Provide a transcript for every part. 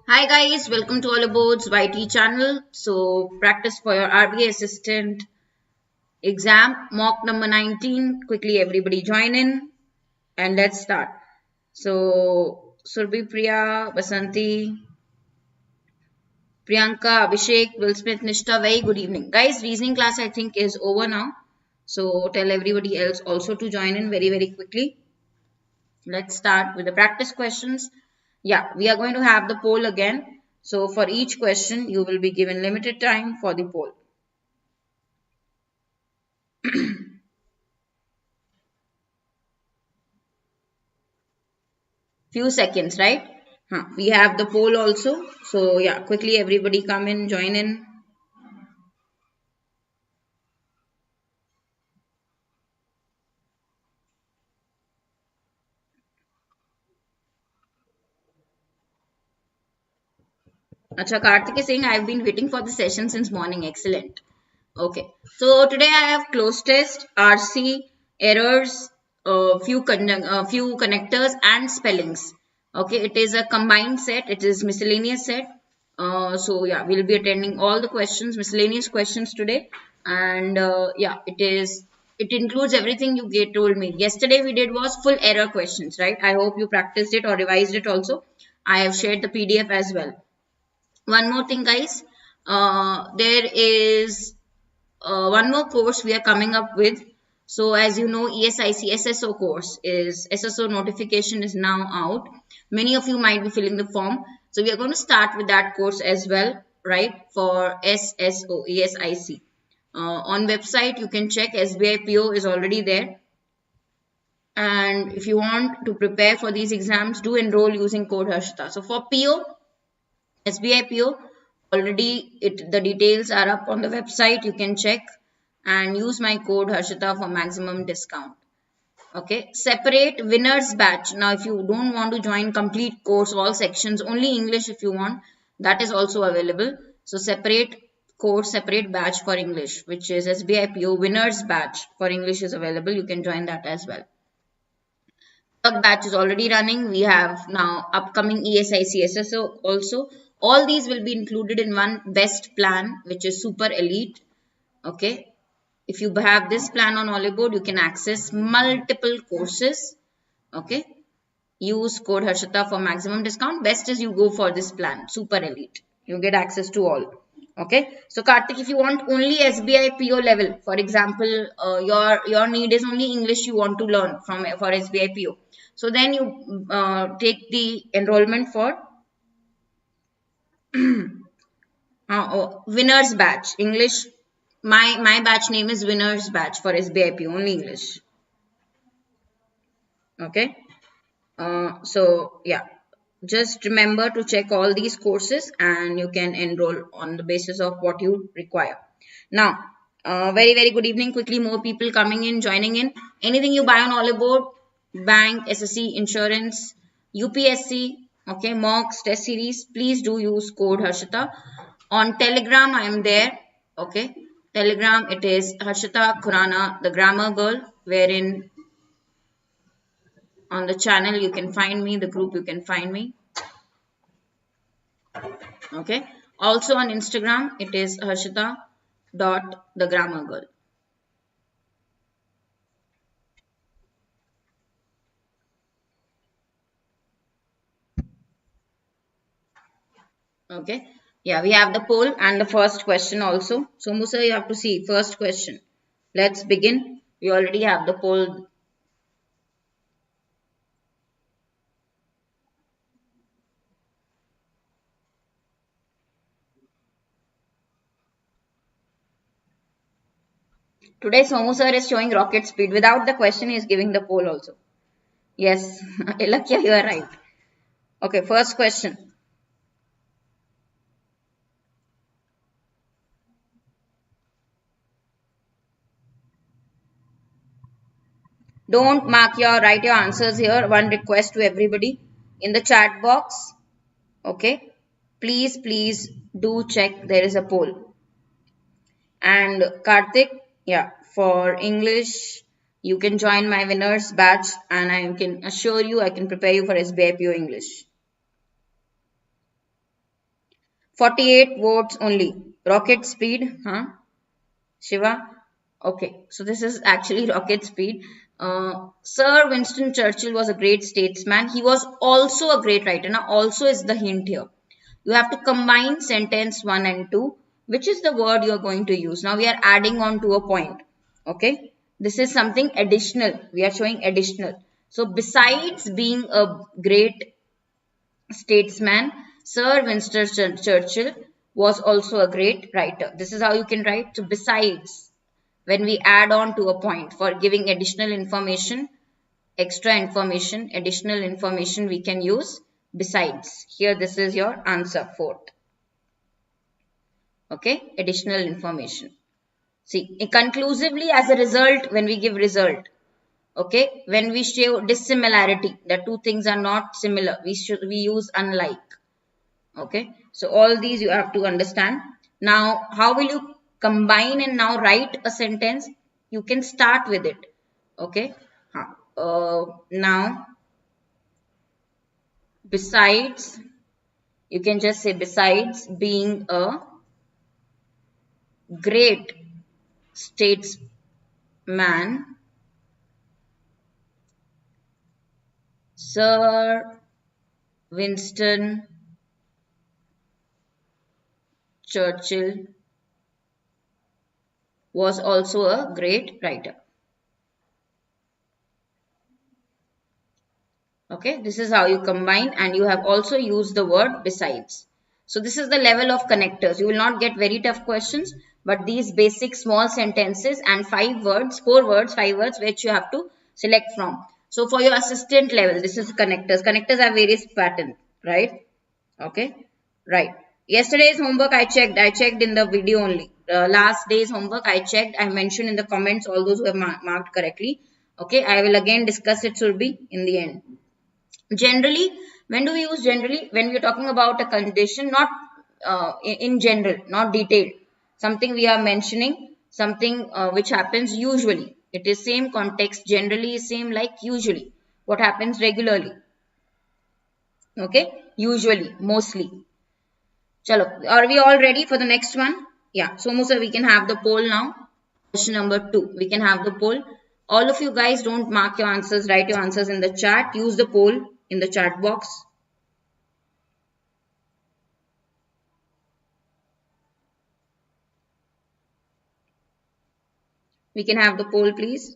Hi guys, welcome to Oliveboard's YT channel. So practice for your RBI assistant exam, mock number 19. Quickly everybody join in and let's start. So Surbhi Priya, Basanti, Priyanka, Abhishek, Will Smith, Nishta, very good evening. Guys, reasoning class I think is over now. So tell everybody else also to join in very quickly. Let's start with the practice questions. Yeah, we are going to have the poll again. So for each question, you will be given limited time for the poll. Few seconds, right? We have the poll also. So yeah, quickly everybody come in, join in. Acha, Karthik is saying I've been waiting for the session since morning. Excellent. Okay. So today I have close test, RC, errors, few connectors and spellings. Okay. It is a combined set. It is miscellaneous set. So yeah, we'll be attending all the questions, miscellaneous questions today. And yeah, it includes everything you told me. Yesterday we did was full error questions, right? I hope you practiced it or revised it also. I have shared the PDF as well. One more thing, guys. There is one more course we are coming up with. So as you know, ESIC SSO course is SSO notification is now out. Many of you might be filling the form. So we are going to start with that course as well, right? For SSO ESIC. On website you can check SBI PO is already there. And if you want to prepare for these exams, do enroll using code Harshita. So for PO, SBI PO, already the details are up on the website. You can check and use my code Harshita for maximum discount. Okay, separate winners batch. Now, if you don't want to join complete course, all sections, only English if you want, that is also available. So separate course, separate batch for English, which is SBI PO winners batch for English is available. You can join that as well. Clerk batch is already running. We have now upcoming ESIC SSO also. All these will be included in one best plan, which is super elite. Okay. If you have this plan on Oliveboard, you can access multiple courses. Okay. Use code Harshita for maximum discount. Best is you go for this plan, super elite. You get access to all. Okay. So Karthik, if you want only SBI PO level, for example, your need is only English you want to learn for SBI PO. So then you take the enrollment for winners batch English. My batch name is winners batch for SBI PO only English. Okay. So yeah, just remember to check all these courses and you can enroll on the basis of what you require. Now, very good evening. Quickly, more people coming in, joining in. Anything you buy on Oliveboard, bank, SSC, insurance, UPSC, okay, mocks, test series, please do use code Harshita. On Telegram, I am there, okay. Telegram, it is Harshita Khurana, the grammar girl, wherein on the channel you can find me, the group you can find me. Okay. Also on Instagram, it is Harshita.thegrammargirl. Okay. Yeah, we have the poll and the first question also. So Musa, you have to see first question. Let's begin. We already have the poll. Today Somu sir is showing rocket speed. Without the question, he is giving the poll also. Yes, Ilakya, you are right. Okay, first question. Don't write your answers here. One request to everybody in the chat box. Okay. Please do check. There is a poll. And Karthik, yeah, for English, you can join my winners batch and I can assure you I can prepare you for SBI PO English. 48 votes only. Rocket speed, huh? Shiva? Okay, so this is actually rocket speed. Sir Winston Churchill was a great statesman. He was also a great writer. Now, also is the hint here. You have to combine sentence 1 and 2. Which is the word you are going to use? Now, we are adding on to a point. Okay, this is something additional. We are showing additional. So, besides being a great statesman, Sir Winston Churchill was also a great writer. This is how you can write. So, besides, when we add on to a point for giving additional information, extra information, additional information we can use besides. Here, this is your answer, fourth. Okay, additional information. See, conclusively, as a result, when we give result, okay, when we show dissimilarity, the two things are not similar, we use unlike. Okay, so all these you have to understand. Now, how will you combine and now write a sentence? You can start with it. Okay, now, besides, you can just say, besides being a great statesman, Sir Winston Churchill was also a great writer. Okay, this is how you combine, and you have also used the word besides. So this is the level of connectors. You will not get very tough questions, but these basic small sentences and 5 words, 5 words which you have to select from. So for your assistant level, this is connectors. Connectors have various patterns, right? Okay, right. Yesterday's homework I checked in the video only. Last day's homework I checked. I mentioned in the comments all those who have marked correctly. Okay, I will again discuss it, Surbi, in the end. Generally, when do we use generally? When we are talking about a condition, not in general, not detailed. Something we are mentioning, something which happens usually. It is same context, generally is same like usually. What happens regularly? Okay, usually, mostly. Chalo, are we all ready for the next one? Yeah, so Musa, we can have the poll now. Question number 2, we can have the poll. All of you guys don't mark your answers, write your answers in the chat. Use the poll in the chat box. We can have the poll, please.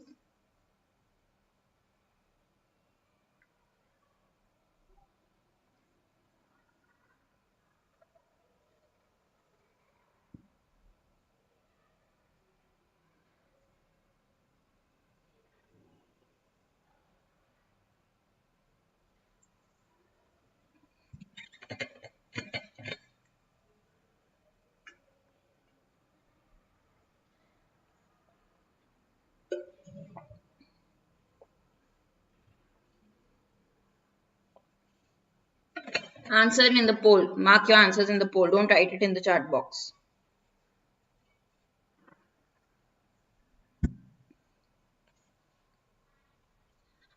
Answer in the poll. Mark your answers in the poll. Don't write it in the chat box.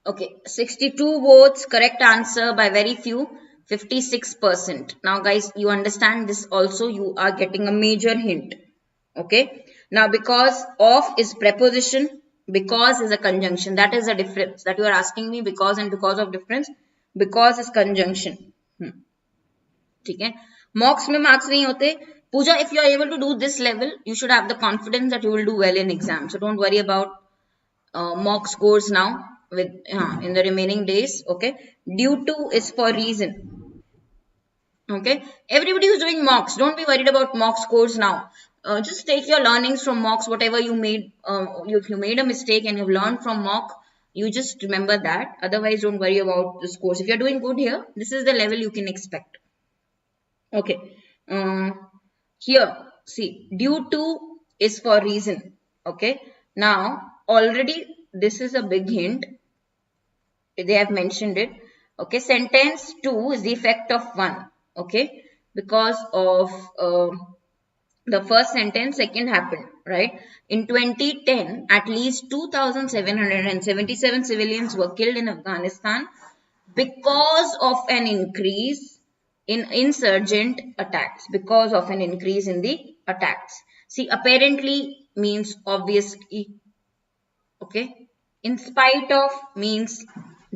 Okay, 62 votes, correct answer by very few, 56%. Now guys, you understand this also, you are getting a major hint. Okay, now because of is preposition, because is a conjunction. That is the difference that you are asking me, because and because of difference. Because is conjunction. ठीक है, mocks में marks नहीं होते. Pooja, if you are able to do this level, you should have the confidence that you will do well in exam. So don't worry about mock scores now with in the remaining days. Okay, due to is for reason. Okay, everybody who's doing mocks, don't be worried about mock scores now. Just take your learnings from mocks, whatever you made. If you made a mistake and you've learned from mock, you just remember that. Otherwise, don't worry about the scores. If you're doing good here, this is the level you can expect. Okay, here see, due to is for reason. Okay, now already this is a big hint, they have mentioned it. Okay, sentence 2 is the effect of 1. Okay, because of the first sentence, second happened, right? In 2010, at least 2,777 civilians were killed in Afghanistan because of an increase in insurgent attacks, because of an increase in the attacks. See, apparently means obviously, okay. In spite of means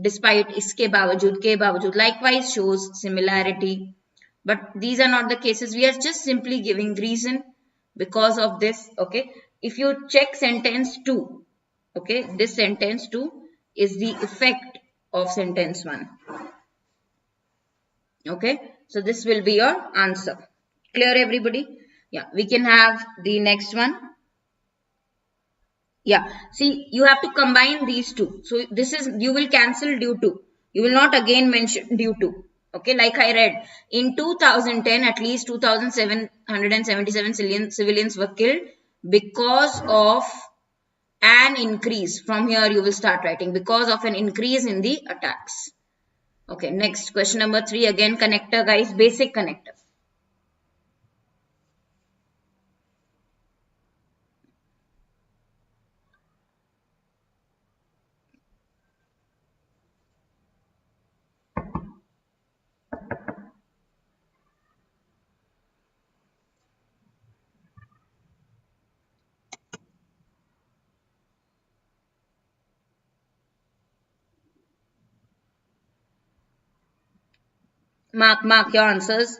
despite, iske bawajud, ke bawajud, likewise shows similarity. But these are not the cases. We are just simply giving reason because of this, okay. If you check sentence 2, okay, this sentence 2 is the effect of sentence 1. Okay, so this will be your answer. Clear, everybody? Yeah, we can have the next one. Yeah, see, you have to combine these two. So this is, you will cancel due to. You will not again mention due to. Okay, like I read, in 2010, at least 2,777 civilians were killed because of an increase. From here, you will start writing because of an increase in the attacks. Okay, next question number 3. Again, connector, guys, basic connector. Mark your answers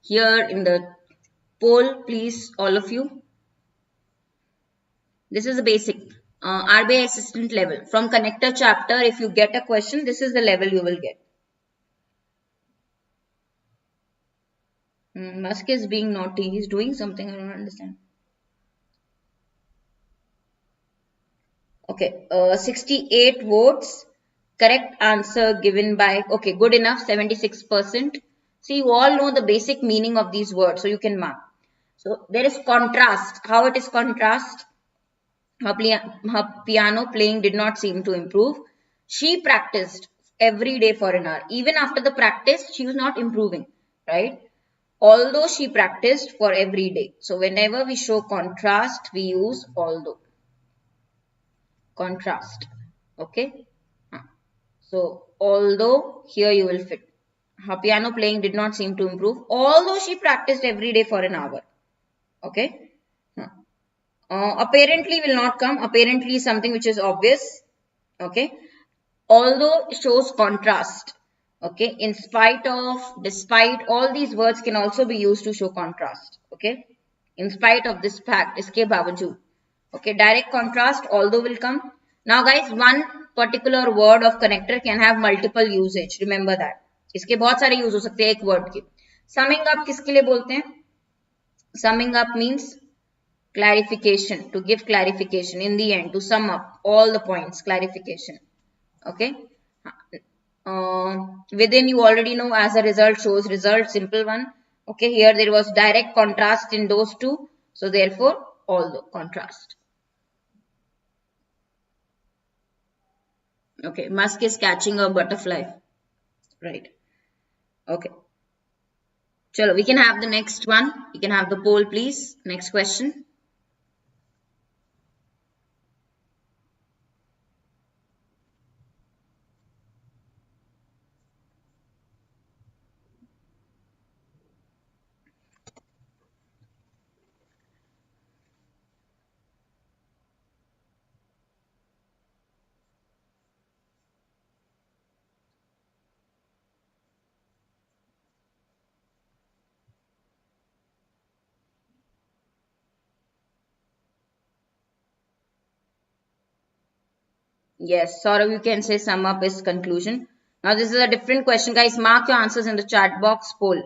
here in the poll, please, all of you. This is a basic RBI assistant level. From connector chapter, if you get a question, this is the level you will get. Musk is being naughty. He's doing something. I don't understand. Okay, 68 votes. Correct answer given by, okay, good enough, 76%. See, you all know the basic meaning of these words, so you can mark. So, there is contrast. How it is contrast? Her piano playing did not seem to improve. She practiced every day for an hour. Even after the practice, she was not improving, right? Although she practiced for every day. So, whenever we show contrast, we use although. Contrast. Okay. So, although here you will fit. Her piano playing did not seem to improve. Although she practiced every day for an hour. Okay. Apparently will not come. Apparently is something which is obvious. Okay. Although shows contrast. Okay. In spite of, despite, all these words can also be used to show contrast. Okay. In spite of this fact, iske bawajud. Okay. Direct contrast, although will come. Now guys, one particular word of connector can have multiple usage. Remember that. इसके बहुत सारे use हो सकते हैं एक word के. Summing up किसके लिए बोलते हैं? Summing up means clarification, to give clarification in the end, to sum up all the points, clarification. Okay. Within, you already know, as a result shows result, simple one. Okay, here there was direct contrast in those two, so therefore all the contrast. Okay, Musk is catching a butterfly, right? Okay. Chalo, we can have the next one. We can have the poll, please. Next question. Yes, Saurav, you can say sum up is conclusion. Now this is a different question, guys. Mark your answers in the chat box poll.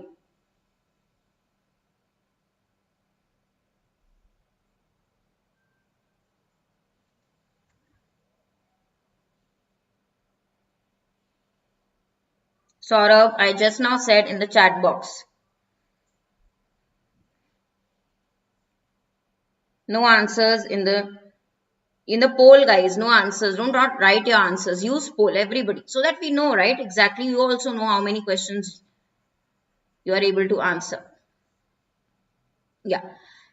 Saurav, I just now said in the chat box. No answers in the poll, guys. No answers. Don't not write your answers. Use poll, everybody, so that we know, right? Exactly. You also know how many questions you are able to answer. Yeah.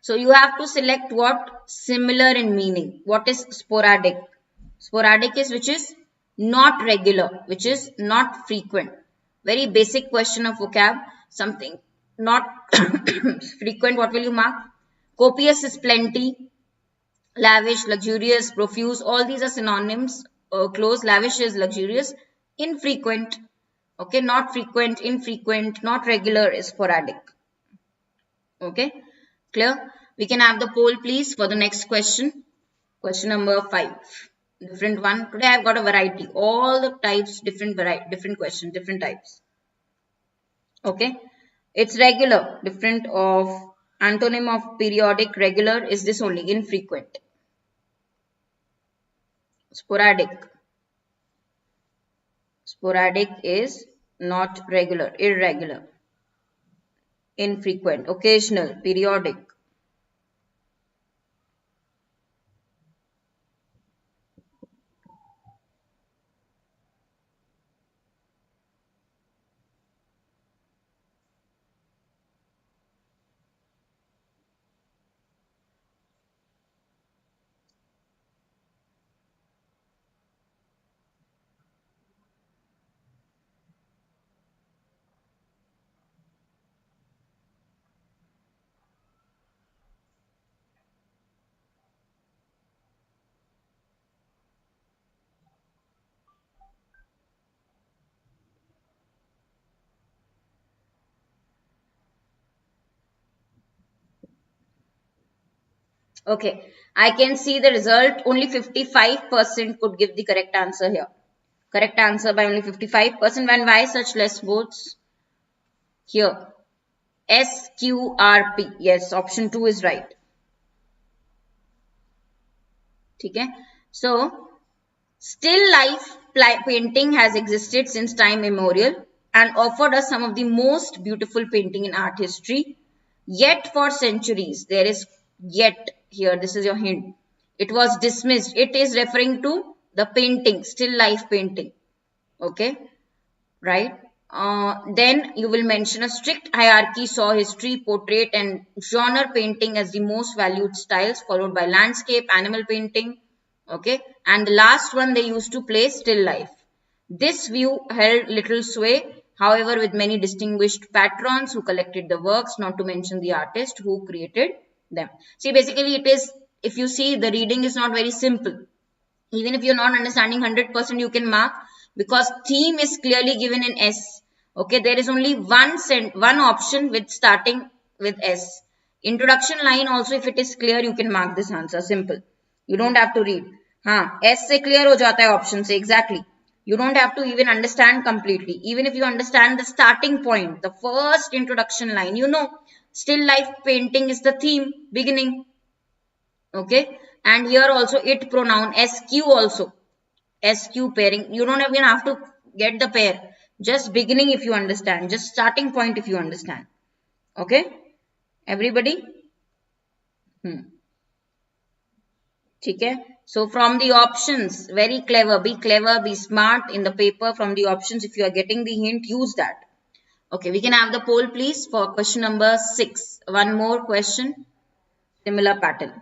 So you have to select what? Similar in meaning. What is sporadic? Sporadic is which is not regular, which is not frequent. Very basic question of vocab. something not frequent, what will you mark? Copious is plenty, lavish, luxurious, profuse, all these are synonyms. Close, lavish is luxurious. Infrequent, okay, not frequent, infrequent, not regular is sporadic. Okay, clear? We can have the poll please for the next question. Question number 5. Different one. Today I've got a variety. All the types, different variety, different questions, different types. Okay. It's regular. Different of antonym of periodic. Regular is this only. Infrequent. Sporadic. Sporadic is not regular. Irregular. Infrequent. Occasional. Periodic. Okay, I can see the result. Only 55% could give the correct answer here. Correct answer by only 55%. And why such less votes? Here, SQRP. Yes, option 2 is right. Okay. So, still life painting has existed since time immemorial and offered us some of the most beautiful painting in art history. Yet for centuries, there is yet here, this is your hint. It was dismissed. It is referring to the painting, still life painting. Okay, right? Then you will mention a strict hierarchy saw history, portrait and genre painting as the most valued styles, followed by landscape, animal painting. Okay, and the last one they used to play still life. This view held little sway, however, with many distinguished patrons who collected the works, not to mention the artist who created them. See, basically it is, if you see, the reading is not very simple. Even if you're not understanding 100%, you can mark because theme is clearly given in S. Okay, there is only one option with starting with S. Introduction line also, if it is clear, you can mark this answer. Simple. You don't have to read. S से clear हो जाता है option से. Exactly. You don't have to even understand completely. Even if you understand the starting point, the first introduction line, you know, still life painting is the theme, beginning. Okay, and here also it pronoun SQ also. SQ pairing. You don't even have to get the pair. Just beginning if you understand. Just starting point if you understand. Okay, everybody? Okay. So from the options, very clever, be smart in the paper. From the options, if you are getting the hint, use that. Okay, we can have the poll please for question number 6. One more question, similar pattern.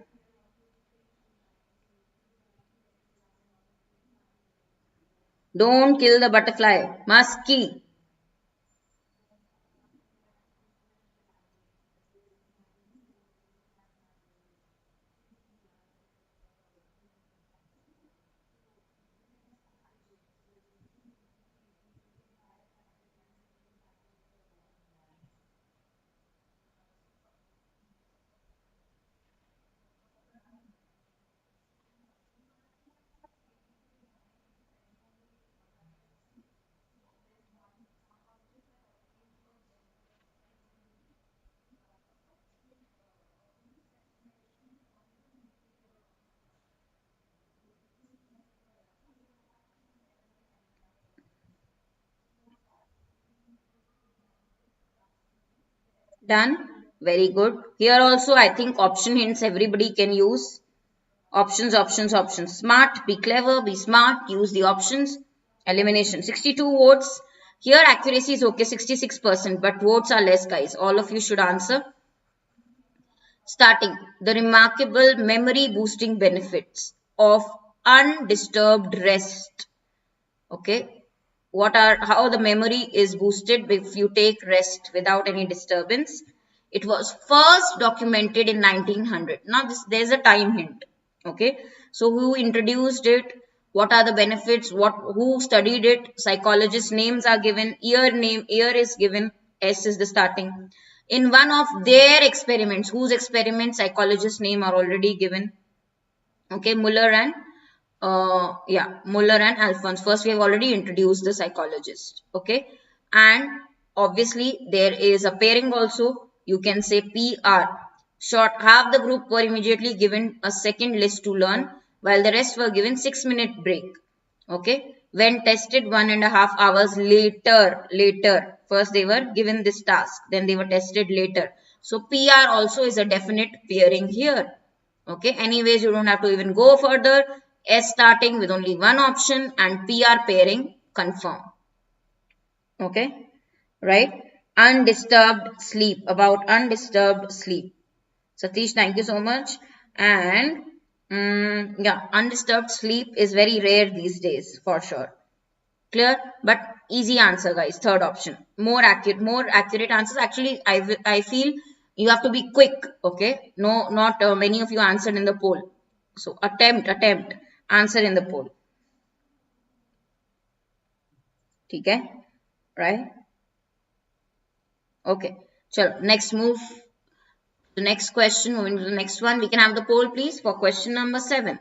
Don't kill the butterfly. Musky. Done. Very good. Here also I think option hints everybody can use. Options, options, options. Smart, be clever, be smart, use the options. Elimination. 62 votes. Here accuracy is okay, 66%, but votes are less, guys. All of you should answer. Starting. The remarkable memory boosting benefits of undisturbed rest. Okay. how the memory is boosted if you take rest without any disturbance. It was first documented in 1900. Now there's a time hint. Okay, so who introduced it? What are the benefits? Who studied it? Psychologists' names are given. Year is given. S is the starting. In one of their experiments, whose experiments psychologists' name are already given. Okay, Muller and Alphonse. First, we have already introduced the psychologist. Okay, and obviously there is a pairing also. You can say PR. Short, half the group were immediately given a second list to learn, while the rest were given 6-minute break. Okay, when tested 1.5 hours later, first they were given this task, then they were tested later. So PR also is a definite pairing here. Okay, anyways, you don't have to even go further. S starting with only one option and PR pairing confirm. Okay, right? Undisturbed sleep. About undisturbed sleep. Satish, thank you so much. And yeah, undisturbed sleep is very rare these days for sure. Clear? But easy answer, guys. Third option. More accurate answers. Actually, I feel you have to be quick. Okay. No, not many of you answered in the poll. So attempt. Answer in the poll. Okay. Right? Okay. Chalo, next move. The next question. Moving to the next one. We can have the poll, please, for question number 7.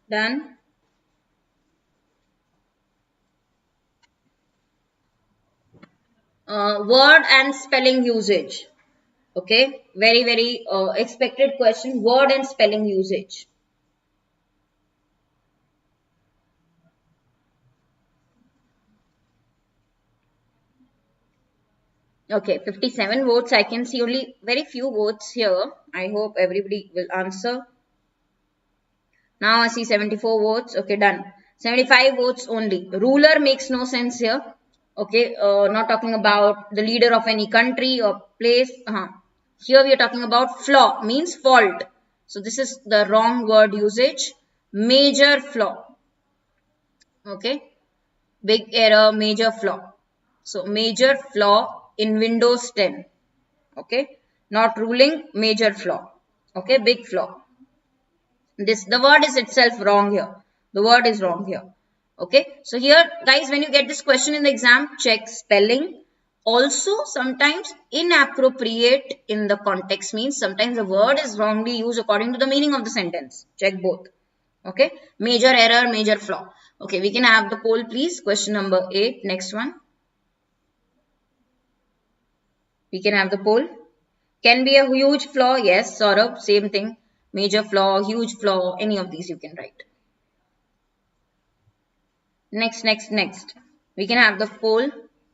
Done. Word and spelling usage. Okay. Very expected question. Word and spelling usage. Okay, 57 votes. I can see only very few votes here. I hope everybody will answer. Now I see 74 votes. Okay, done. 75 votes only. Ruler makes no sense here. Okay, not talking about the leader of any country or place. Here we are talking about flaw, means fault. So this is the wrong word usage. Major flaw. Okay, big error, major flaw. So major flaw in Windows 10. Okay, not ruling, major flaw. Okay, big flaw. The word is itself wrong here. The word is wrong here. Okay, so here guys, when you get this question in the exam, check spelling. Also sometimes inappropriate in the context, means sometimes the word is wrongly used according to the meaning of the sentence. Check both. Okay, major error, major flaw. Okay, we can have the poll, please. Question number 8. Next one. We can have the poll. Can be a huge flaw. Yes, Saurabh, same thing. Major flaw, huge flaw, any of these you can write. Next. We can have the poll.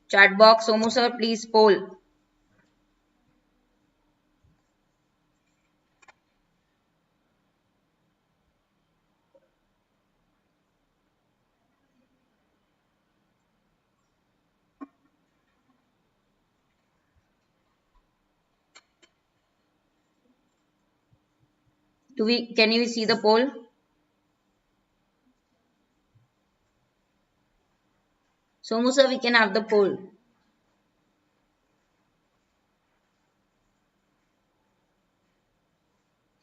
Chat box, Somu sir, please poll. Can you see the poll? Somu sir, we can have the poll.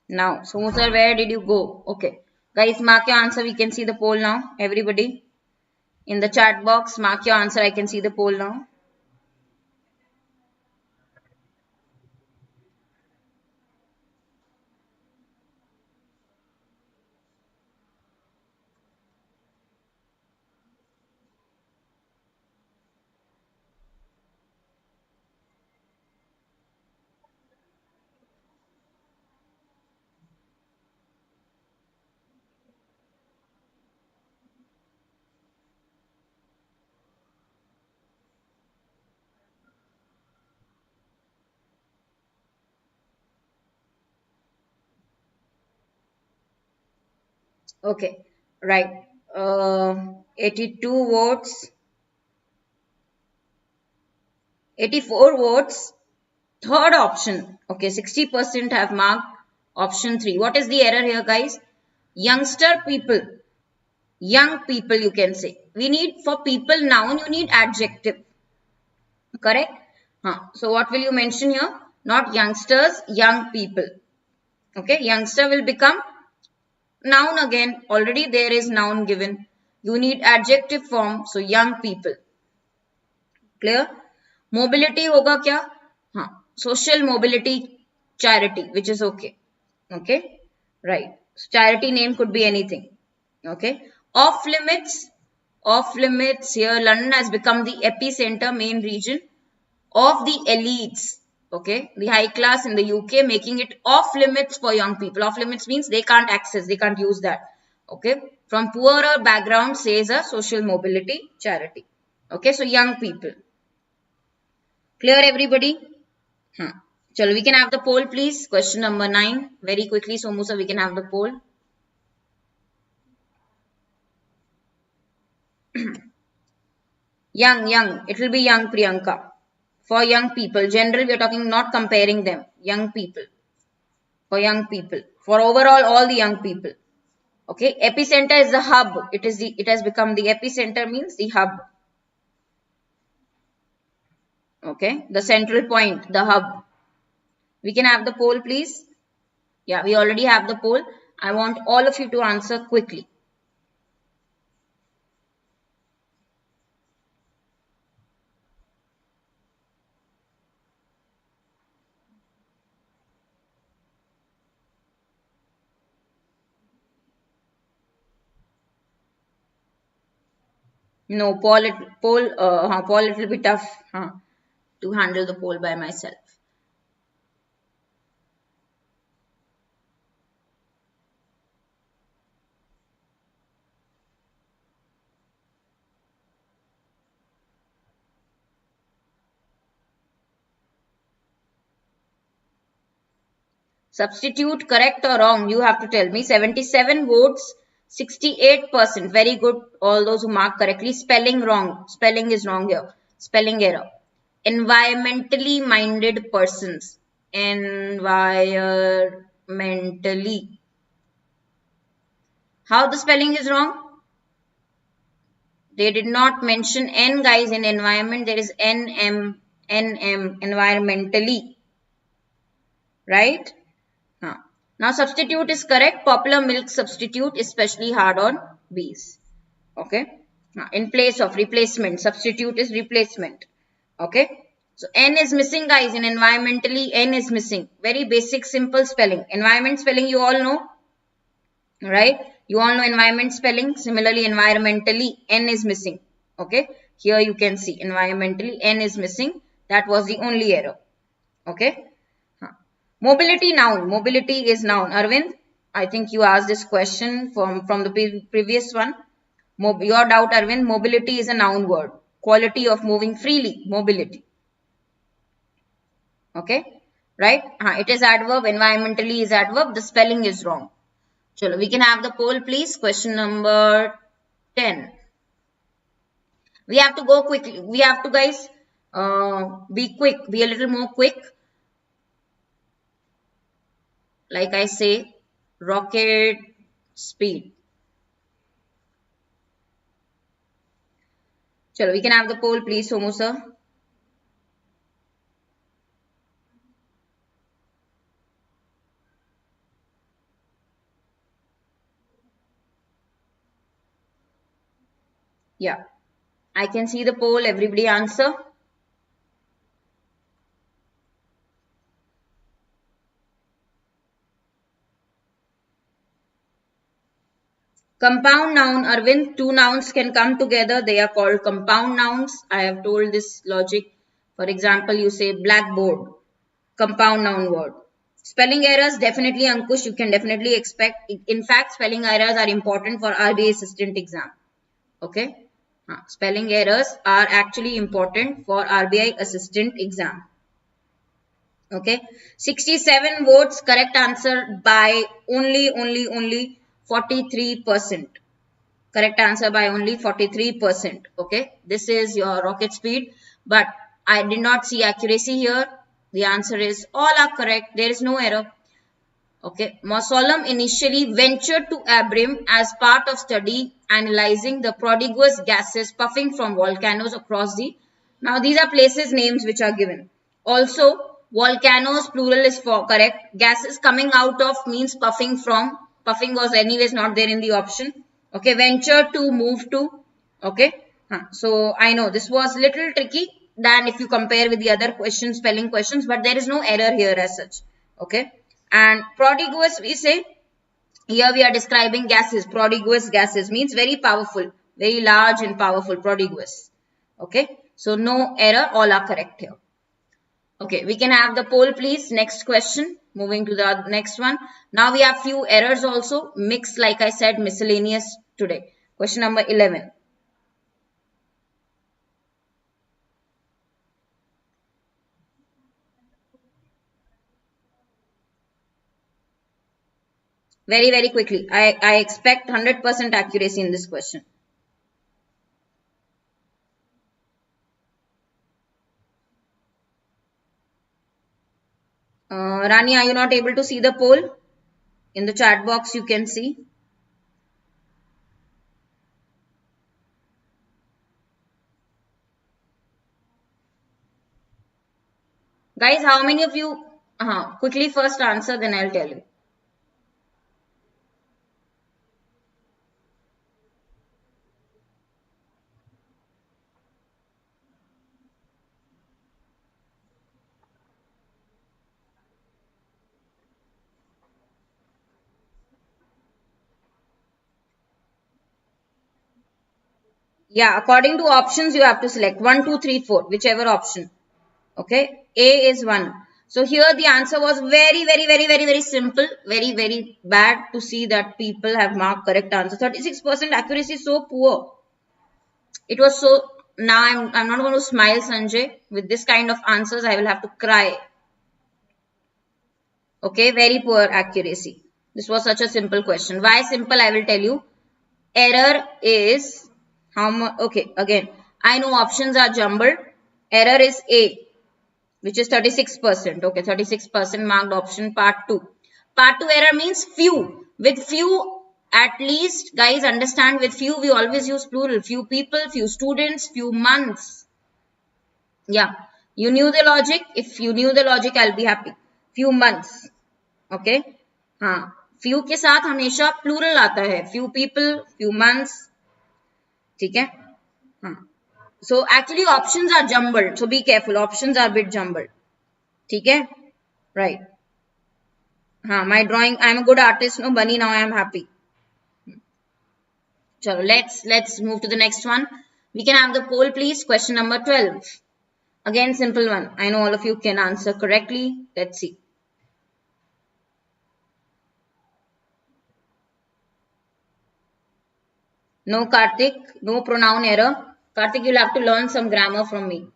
Now, Somu sir, where did you go? Okay. Guys, mark your answer. We can see the poll now. Everybody. In the chat box, mark your answer. I can see the poll now. Okay, right. 82 votes, 84 votes. Third option. Okay, 60% have marked option 3. What is the error here, guys? Youngster people. Young people, you can say. We need, for people noun, you need adjective. Correct? So what will you mention here? Not youngsters, young people. Okay, youngster will become noun again. Already there is noun given. You need adjective form. So young people. Clear? Mobility होगा क्या? हाँ, social mobility charity, which is okay. Okay, right. So charity name could be anything. Okay, off limits here. London has become the epicenter, main region of the elites. Okay, the high class in the UK, making it off limits for young people. Off limits means they can't access, they can't use that. Okay, from poorer background, says a social mobility charity. Okay, so young people. Clear, everybody? Chalo, we can have the poll, please. Question number 9. Very quickly, Somusa, we can have the poll. Young. It will be young, Priyanka. For young people. General, we are talking, not comparing them. Young people. For young people. For overall, all the young people. Okay. Epicenter is the hub. It has become the epicenter, means the hub. Okay. The central point, the hub. We can have the poll, please. Yeah, we already have the poll. I want all of you to answer quickly. No, poll it will be tough to handle the poll by myself. Substitute, correct or wrong? You have to tell me. 77 votes, 68%. Very good. All those who mark correctly. Spelling wrong. Spelling is wrong here. Spelling error. Environmentally minded persons. Environmentally. How the spelling is wrong? They did not mention N, guys, in environment. There is NM, environmentally. Right? Now, substitute is correct. Popular milk substitute, especially hard on bees. Okay. In place of replacement, substitute is replacement. Okay. So, N is missing, guys. In environmentally, N is missing. Very basic, simple spelling. Environment spelling, you all know. Right. You all know environment spelling. Similarly, environmentally, N is missing. Okay. Here you can see environmentally, N is missing. That was the only error. Okay. Mobility noun. Mobility is noun. Arvind, I think you asked this question from the previous one. Your doubt, Arvind, mobility is a noun word. Quality of moving freely. Mobility. Okay. Right? It is adverb. Environmentally is adverb. The spelling is wrong. Chalo, we can have the poll, please. Question number 10. We have to go quickly. We have to, guys, be quick. Be a little more quick. Like I say, rocket speed. Chalo, we can have the poll, please, Somu sir. Yeah, I can see the poll. Everybody answer. Compound noun, Arvind, two nouns can come together. They are called compound nouns. I have told this logic. For example, you say blackboard, compound noun word. Spelling errors, definitely, Ankush, you can definitely expect. In fact, spelling errors are important for RBI assistant exam. Okay. Spelling errors are actually important for RBI assistant exam. Okay. 67 votes, correct answer by only 43%. Correct answer by only 43%. Okay, this is your rocket speed, but I did not see accuracy here. The answer is all are correct. There is no error. Okay, Mosolum initially ventured to Abrim as part of study analyzing the prodigious gases puffing from volcanoes across the. Now these are places names which are given. Also, volcanoes plural is for correct. Gases coming out of means puffing from. Puffing was anyways not there in the option. Okay, venture to, move to. Okay, so I know this was little tricky than if you compare with the other questions, spelling questions, but there is no error here as such. Okay, and prodigious we say here we are describing gases. Prodigious gases means very powerful, very large and powerful. Prodigious. Okay, so no error, all are correct here. Okay, we can have the poll please. Next question. Moving to the next one. Now we have few errors also. Mixed, like I said, miscellaneous today. Question number 11. Very, very quickly. I expect 100% accuracy in this question. Rani, are you not able to see the poll? In the chat box you can see. Guys, how many of you quickly first answer, then I'll tell you. Yeah, according to options you have to select 1, 2, 3, 4, whichever option. Okay, A is 1. So here the answer was very simple. Very bad to see that people have marked correct answer. 36% accuracy is so poor. It was so. Now I'm not going to smile, Sanjay. With this kind of answers, I will have to cry. Okay, very poor accuracy. This was such a simple question. Why simple? I will tell you. Error is how much? Okay, again, I know options are jumbled. Error is A, which is 36%. Okay, 36% marked option part 2. Part 2 error means few. With few, at least, guys, understand with few, we always use plural. Few people, few students, few months. Yeah, you knew the logic. If you knew the logic, I'll be happy. Few months. Okay. हाँ, few के साथ हमेशा plural आता है. Few people, few months. ठीक है. हाँ. So actually options are jumbled. So be careful. Options are a bit jumbled. ठीक है. Right. हाँ, my drawing. I am a good artist. No, Bunny. Now I am happy. So let's move to the next one. We can have the poll, please. Question number 12. Again, simple one. I know all of you can answer correctly. Let's see. No, Karthik. No pronoun error. Karthik, you'll have to learn some grammar from me.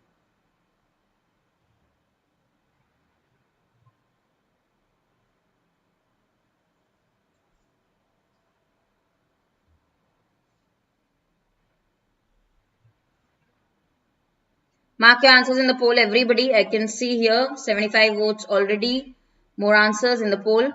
Mark your answers in the poll, everybody. I can see here 75 votes already. More answers in the poll.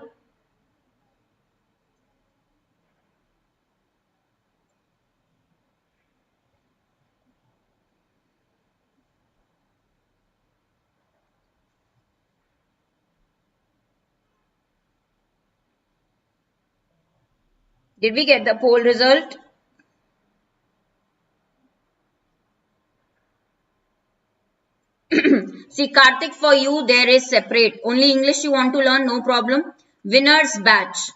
Did we get the poll result? See, Karthik, for you, there is separate. Only English you want to learn, no problem. Winners batch.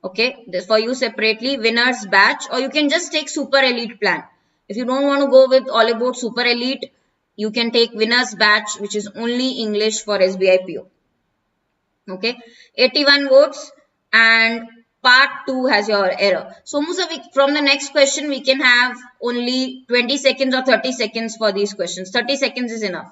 Okay, this for you separately, winners batch. Or you can just take super elite plan. If you don't want to go with Oliveboard super elite, you can take winners batch, which is only English for SBI PO. Okay, 81 votes and part 2 has your error. So Musa, from the next question, we can have only 20 seconds or 30 seconds for these questions. 30 seconds is enough.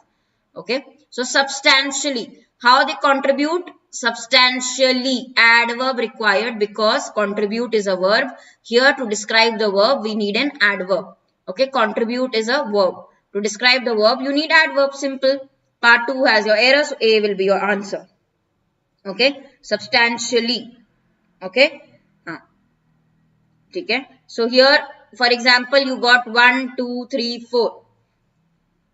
Okay, so substantially, how they contribute? Substantially, adverb required because contribute is a verb. Here to describe the verb, we need an adverb. Okay, contribute is a verb. To describe the verb, you need adverb, simple. Part 2 has your error, so A will be your answer. Okay, substantially. Okay, okay. So here, for example, you got 1, 2, 3, 4.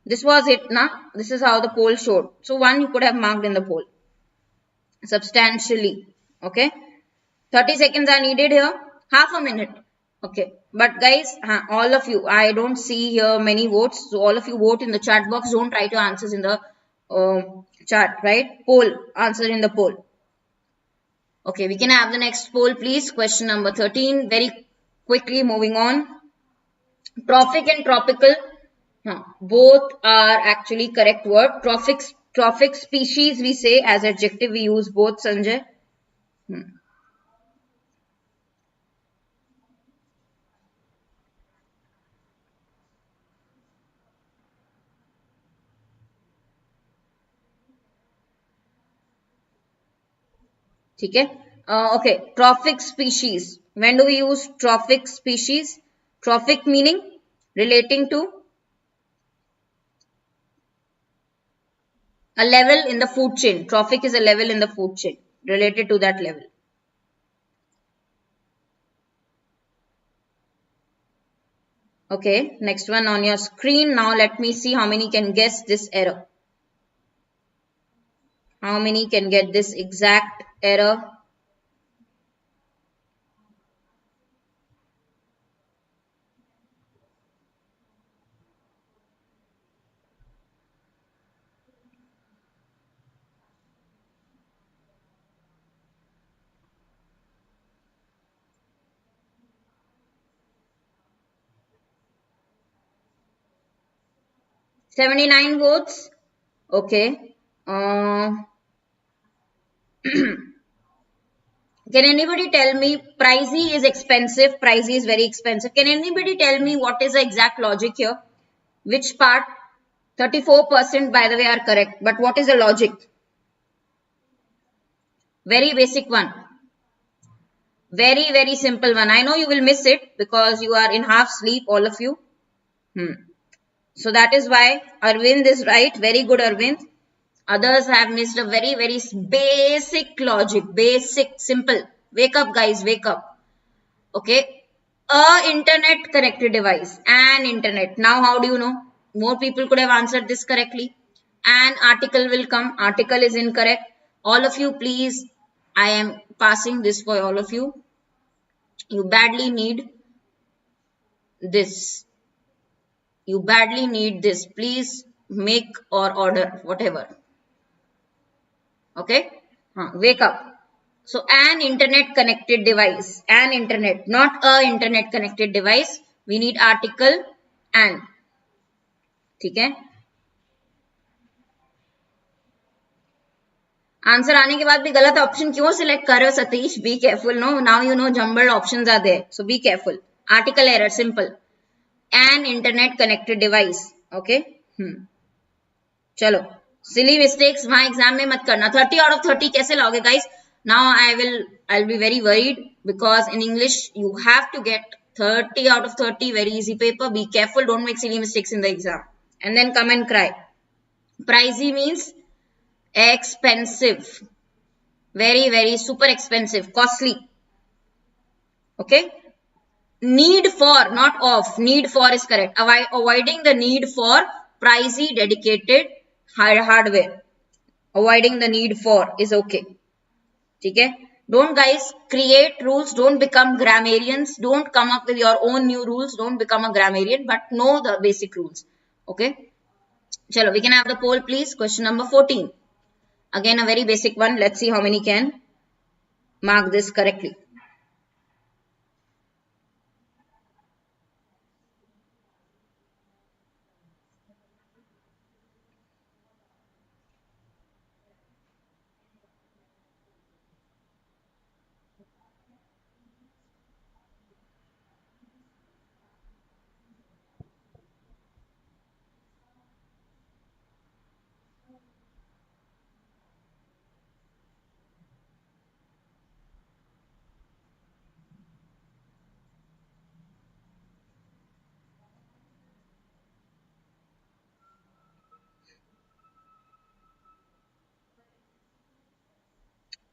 This was it, na? This is how the poll showed. So 1 you could have marked in the poll. Substantially. Okay. 30 seconds are needed here. Half a minute. Okay. But guys, all of you, I don't see here many votes. So all of you vote in the chat box. Don't write your answers in the chat, right? Poll. Answer in the poll. Okay. We can have the next poll, please. Question number 13. Very quickly moving on. Trophic and tropical. Both are actually correct word. Trophic species we say as adjective. We use both, Sanjay. Okay. Okay. Trophic species. When do we use trophic species? Trophic meaning relating to a level in the food chain. Trophic is a level in the food chain. Related to that level. Okay. Next one on your screen. Now let me see how many can guess this error. How many can get this exact error? $79 votes. Okay. Can anybody tell me, pricey is expensive, pricey is very expensive. Can anybody tell me what is the exact logic here? Which part? 34% by the way are correct. But what is the logic? Very basic one. Very, very simple one. I know you will miss it because you are in half sleep, all of you. So that is why Arvind is right. Very good, Arvind. Others have missed a very, very basic logic. Basic, simple. Wake up, guys. Wake up. Okay. A internet connected device. An internet. Now, how do you know? More people could have answered this correctly. An article will come. Article is incorrect. All of you, please. I am passing this for all of you. You badly need this. You badly need this. Please make or order. Whatever. Okay. Wake up. So an internet connected device, an internet, not a internet connected device. We need article an. ठीक है. Answer आने के बाद भी गलत option क्यों select कर रहे हो Satish? Be careful. No, now you know jumbled options are there, so be careful. Article error, simple. An internet connected device. Okay. चलो, सिली मिस्टेक्स वहां एग्जाम में मत करना. 30 आउट ऑफ 30 कैसे लाओगे guys? Now I'll be very worried because in English you have to get 30 out of 30. Very easy paper. Be careful. Don't make silly mistakes in the exam. And then come and cry. Pricey means expensive. Very, very super expensive. Costly. Okay. Need for, not of. Need for is correct. Avoiding the need for pricey dedicated hardware. Avoiding the need for is okay. Okay. Don't guys create rules. Don't become grammarians. Don't come up with your own new rules. Don't become a grammarian, but know the basic rules. Okay. Chalo, we can have the poll, please. Question number 14. Again, a very basic one. Let's see how many can mark this correctly.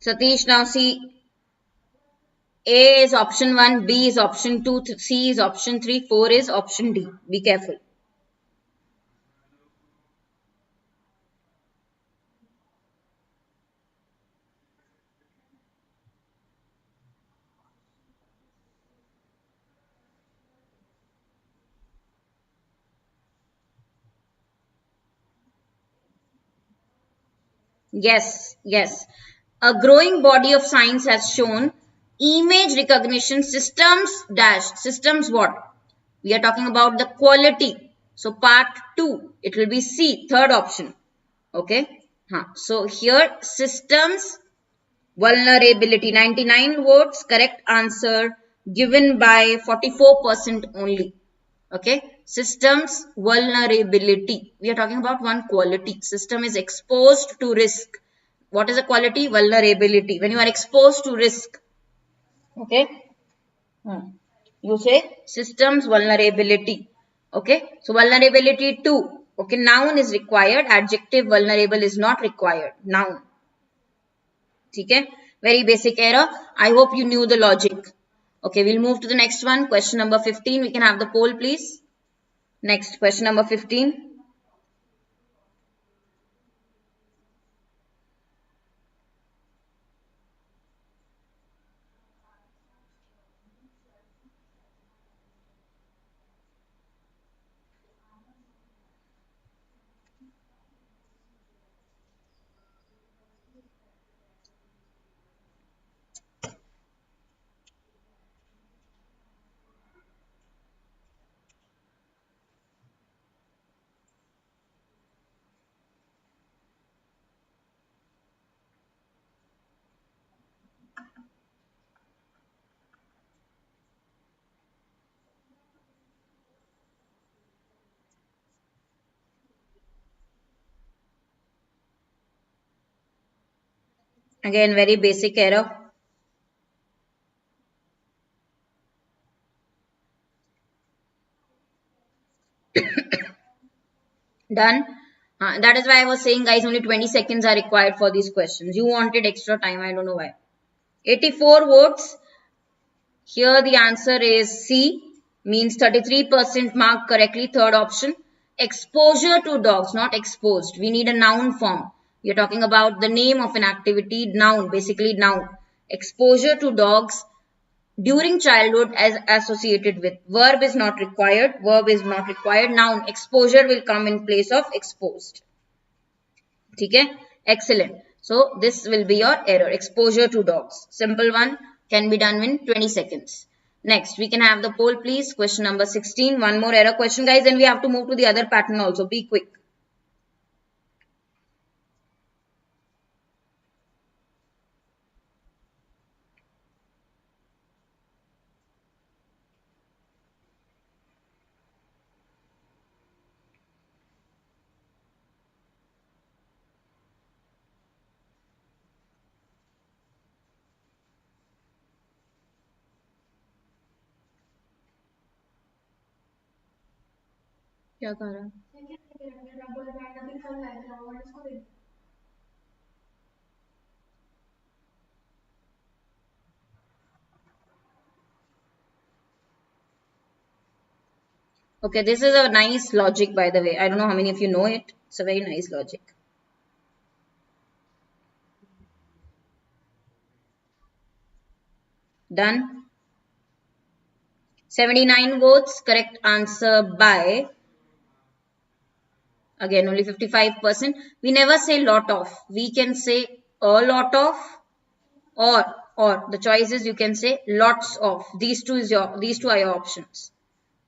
Satish, now see, A is option 1, B is option 2, C is option 3, 4 is option D. Be careful. Yes, yes. A growing body of science has shown image recognition systems dash. Systems what? We are talking about the quality. So part 2, it will be C, third option. Okay. So here systems vulnerability, 99 votes, correct answer given by 44% only. Okay. Systems vulnerability. We are talking about one quality. System is exposed to risk. What is a quality? Vulnerability. When you are exposed to risk. Okay. You say systems vulnerability. Okay. So vulnerability 2. Okay. Noun is required. Adjective vulnerable is not required. Noun. Okay. Very basic error. I hope you knew the logic. Okay. We'll move to the next one. Question number 15. We can have the poll, please. Next, question number 15. Again, very basic error. Done. That is why I was saying, guys, only 20 seconds are required for these questions. You wanted extra time. I don't know why. 84 votes. Here the answer is C. Means 33% marked correctly. Third option. Exposure to dogs, not exposed. We need a noun form. We are talking about the name of an activity. Noun. Basically noun. Exposure to dogs during childhood as associated with. Verb is not required. Verb is not required. Noun. Exposure will come in place of exposed. Okay? Excellent. So this will be your error. Exposure to dogs. Simple one, can be done in 20 seconds. Next, we can have the poll, please. Question number 16. One more error question, guys. Then we have to move to the other pattern also. Be quick. क्या कर रहा है? Okay, this is a nice logic, by the way. I don't know how many of you know it. It's a very nice logic. Done. 79 votes. Correct answer by, again, only 55%. We never say lot of. We can say a lot of, or the choice is you can say lots of. These two are your options.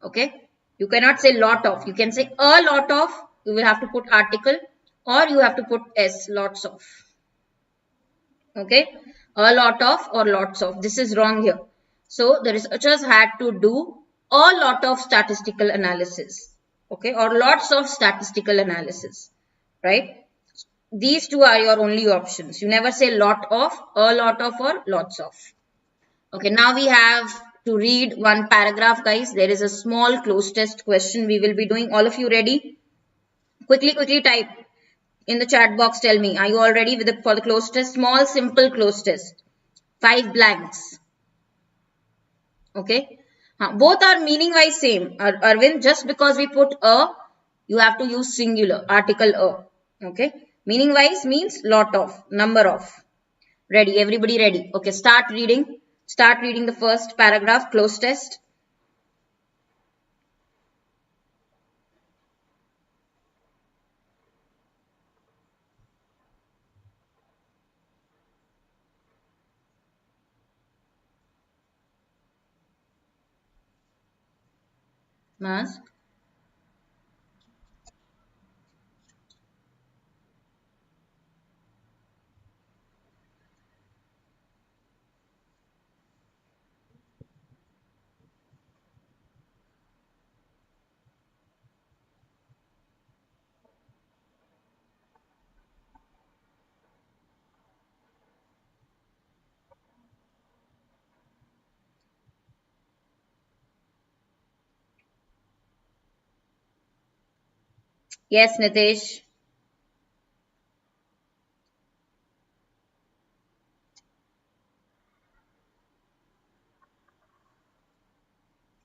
Okay. You cannot say lot of. You can say a lot of. You will have to put article, or you have to put s, lots of. Okay. A lot of or lots of. This is wrong here. So the researchers had to do a lot of statistical analysis. Okay. Or lots of statistical analysis. Right. These two are your only options. You never say lot of, a lot of, or lots of. Okay, now we have to read one paragraph, guys. There is a small close test question we will be doing. All of you ready? Quickly type. In the chat box, tell me, are you all ready with for the close test? Small, simple close test. 5 blanks. Okay. Both are meaning wise same. Arvind, just because we put a, you have to use singular, article a. Okay. Meaning wise means lot of, number of. Ready? Everybody ready? Okay. Start reading. Start reading the first paragraph, close test. Mas. Yes, Nitesh.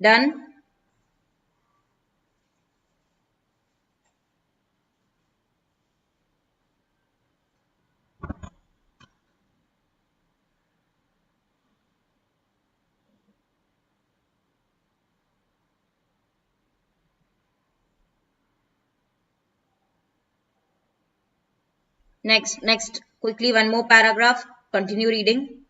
Done. Next. Quickly, one more paragraph. Continue reading.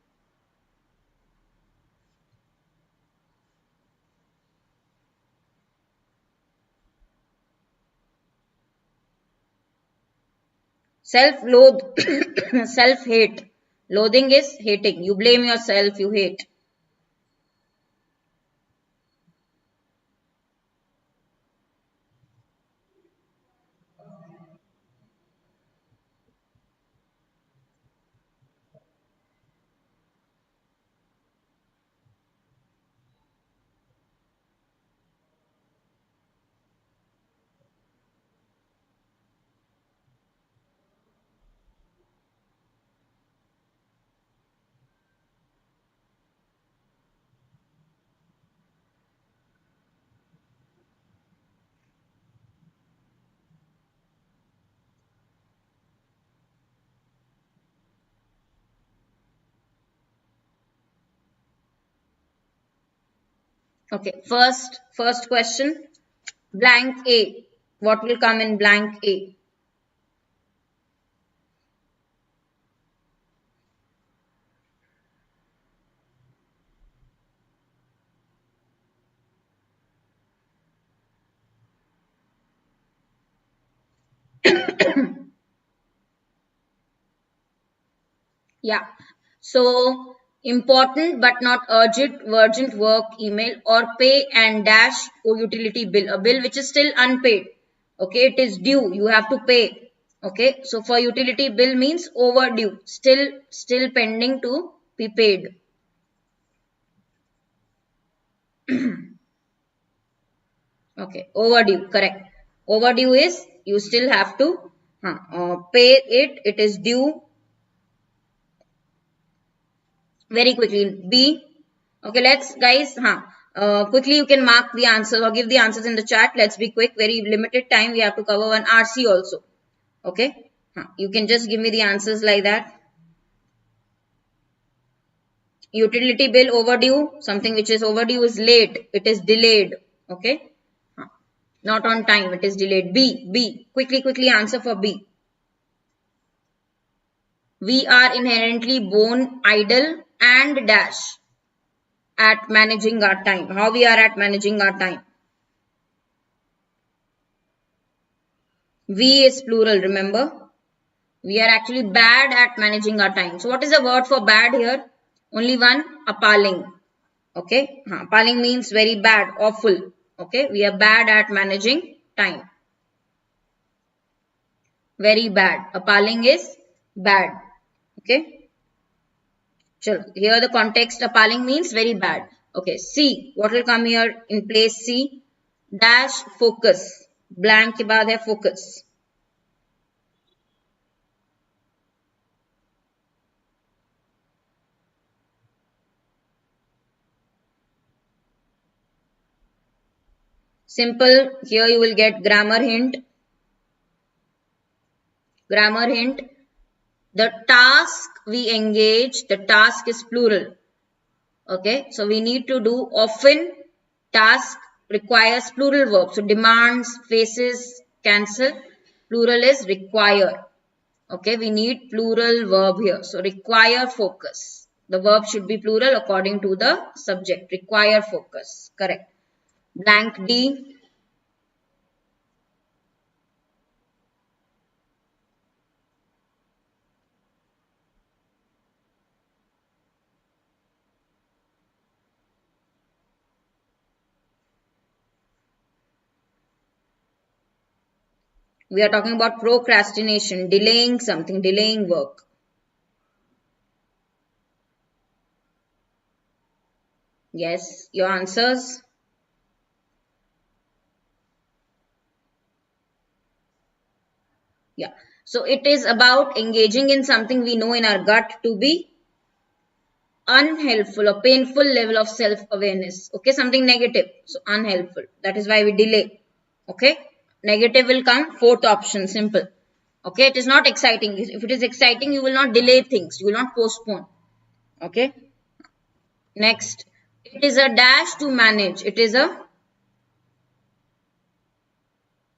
Self-loathe, self-hate. Loathing is hating. You blame yourself, you hate. Okay, first question. Blank A. What will come in blank A? Yeah. So, important but not urgent work email or pay and dash or utility bill. A bill which is still unpaid. Okay, it is due. You have to pay. Okay, so for utility bill means overdue. Still pending to be paid. Okay, overdue. Correct. Overdue is you still have to pay it. It is due very quickly. B. Okay, let's guys. Quickly you can mark the answers or give the answers in the chat. Let's be quick. Very limited time. We have to cover one RC also. Okay. You can just give me the answers like that. Utility bill overdue. Something which is overdue is late. It is delayed. Okay. Not on time. It is delayed. B. Quickly answer for B. We are inherently born idle and dash at managing our time. How we are at managing our time? We is plural, remember? We are actually bad at managing our time. So what is the word for bad here? Only one, appalling. Okay, appalling means very bad, awful. Okay, we are bad at managing time. Very bad. Appalling is bad. Okay. Sure. Here the context appalling means very bad. Okay. C. What will come here in place C? Dash focus. Blank के बाद है focus. Simple. Here you will get grammar hint. Grammar hint. The task we engage, the task is plural. Okay, so we need to do often. Task requires plural verb. So demands, faces, cancel. Plural is require. Okay, we need plural verb here. So require focus. The verb should be plural according to the subject. Require focus. Correct. Blank D. We are talking about procrastination, delaying something, delaying work. Yes, your answers. Yeah. So it is about engaging in something we know in our gut to be unhelpful or painful level of self-awareness. Okay, something negative. So unhelpful. That is why we delay. Okay. Negative will come fourth option. Simple. Okay. It is not exciting. If it is exciting, you will not delay things. You will not postpone. Okay. Next. It is a dash to manage. It is a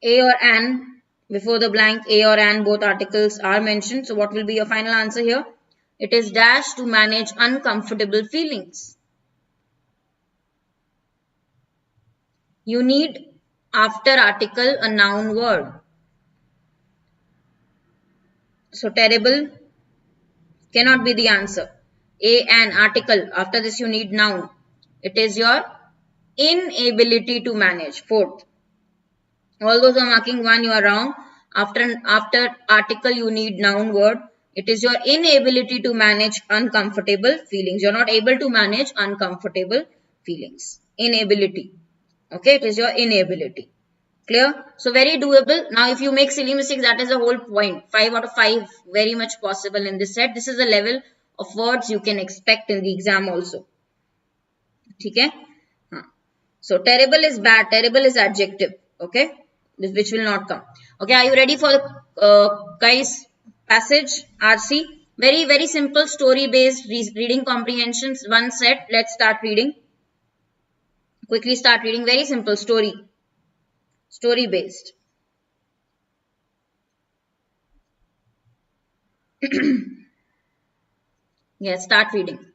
or an. Before the blank, a or an, both articles are mentioned. So what will be your final answer here? It is dash to manage uncomfortable feelings. You need after article a noun word. So terrible cannot be the answer. An article. After this you need noun. It is your inability to manage. Fourth. All those are marking 1, you are wrong. After article you need noun word. It is your inability to manage uncomfortable feelings. You are not able to manage uncomfortable feelings. Inability. Okay, it is your inability. Clear? So very doable. Now if you make silly mistakes, that is the whole point. 5 out of 5 very much possible in this set. This is the level of words you can expect in the exam also. Okay? So terrible is bad. Terrible is adjective. Okay? Which will not come. Okay, are you ready for the guys passage RC? Very, very simple story based reading comprehensions. One set. Let's start reading. Quickly start reading. Very simple story. Story based. Yes, start reading.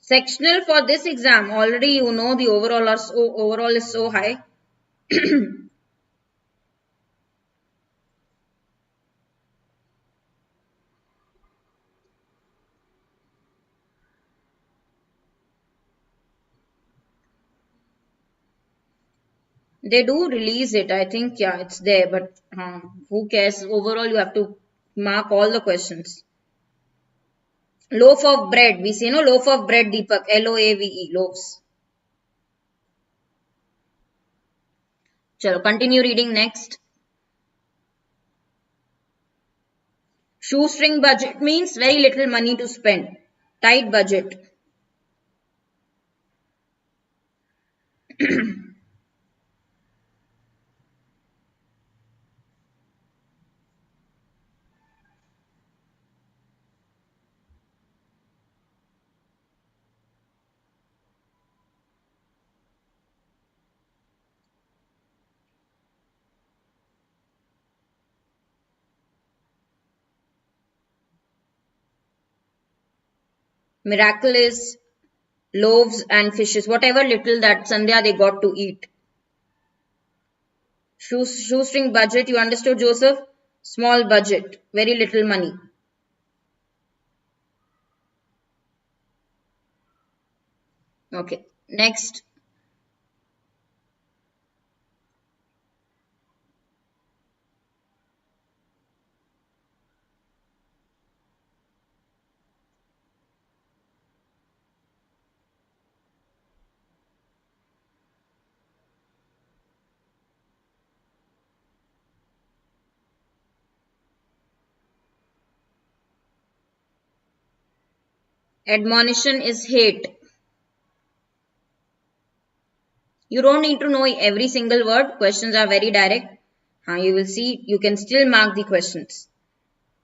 Sectional for this exam, already you know the overall is so high. They do release it. I think, yeah, it's there, but who cares? Overall, you have to mark all the questions. Loaf of bread. We say no loaf of bread, Deepak. Loave, loaves. Chalo, continue reading next. Shoestring budget means very little money to spend. Tight budget. Miracle is loaves and fishes. Whatever little that Sandhya they got to eat. Shoestring budget, you understood, Joseph? Small budget, very little money. Okay, next. Admonition is hate. You don't need to know every single word. Questions are very direct. You will see, you can still mark the questions.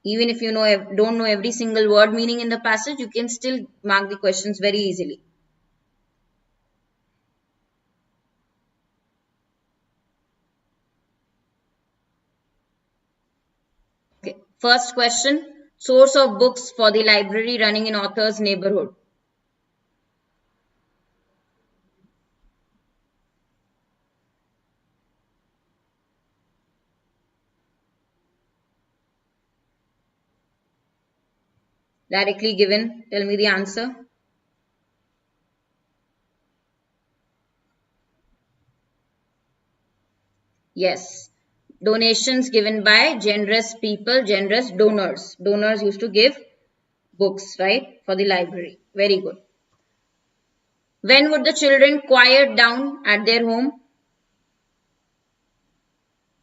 Even if you don't know every single word meaning in the passage, you can still mark the questions very easily. Okay. First question. Source of books for the library running in author's neighborhood. Directly given. Tell me the answer. Yes. Donations given by generous people, generous donors. Donors used to give books, right, for the library. Very good. When would the children quiet down at their home?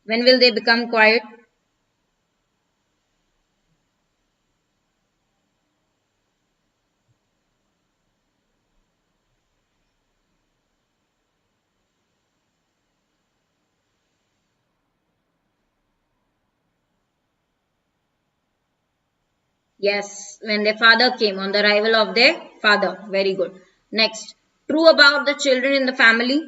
When will they become quiet? Yes, when their father came, on the arrival of their father. Very good. Next, true about the children in the family.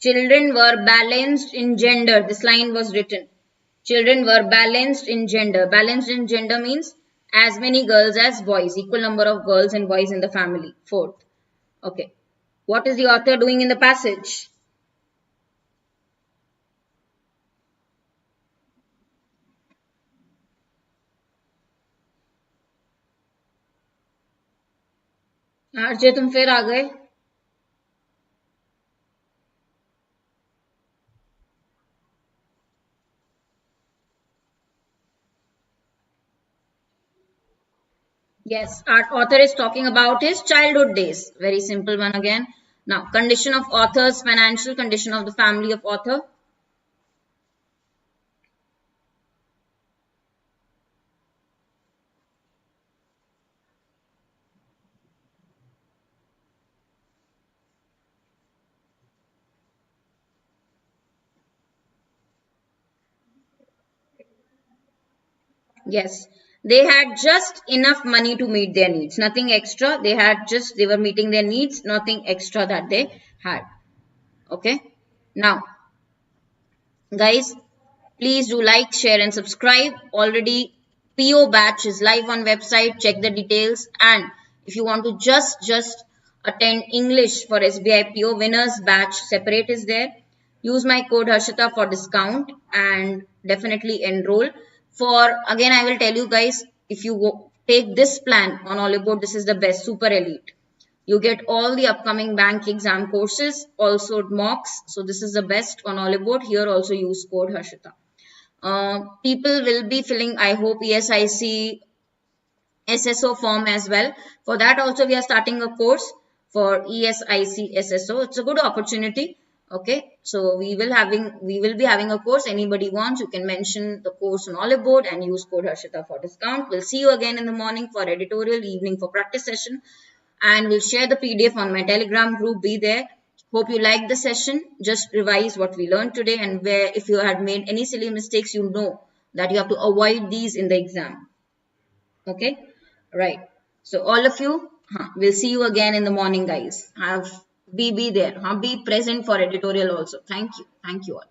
Children were balanced in gender. This line was written. Children were balanced in gender. Balanced in gender means as many girls as boys. Equal number of girls and boys in the family. Fourth. Okay. What is the author doing in the passage? RJ तुम फिर आ गए. Yes, our author is talking about his childhood days. Very simple one again. Now, condition of author's financial condition of the family of author. Yes, they had just enough money to meet their needs. Nothing extra. They were meeting their needs. Nothing extra that they had. Okay. Now, guys, please do like, share and subscribe. Already PO batch is live on website. Check the details. And if you want to just attend English for SBI PO winners batch, separate is there. Use my code Harshita for discount and definitely enroll. Again, I will tell you guys, if you take this plan on Oliveboard, this is the best, super elite. You get all the upcoming bank exam courses, also mocks. So this is the best on Oliveboard. Here also use code Harshita. People will be filling, I hope, ESIC SSO form as well. For that also we are starting a course for ESIC SSO. It's a good opportunity. Okay, so we will be having a course. Anybody wants, you can mention the course on Oliveboard and use code Harshita for discount. We'll see you again in the morning for editorial, evening for practice session, and we'll share the PDF on my Telegram group. Be there. Hope you liked the session. Just revise what we learned today, and where if you had made any silly mistakes, you know that you have to avoid these in the exam. Okay, right. So all of you, we'll see you again in the morning, guys. Be there. Be present for editorial also. Thank you all.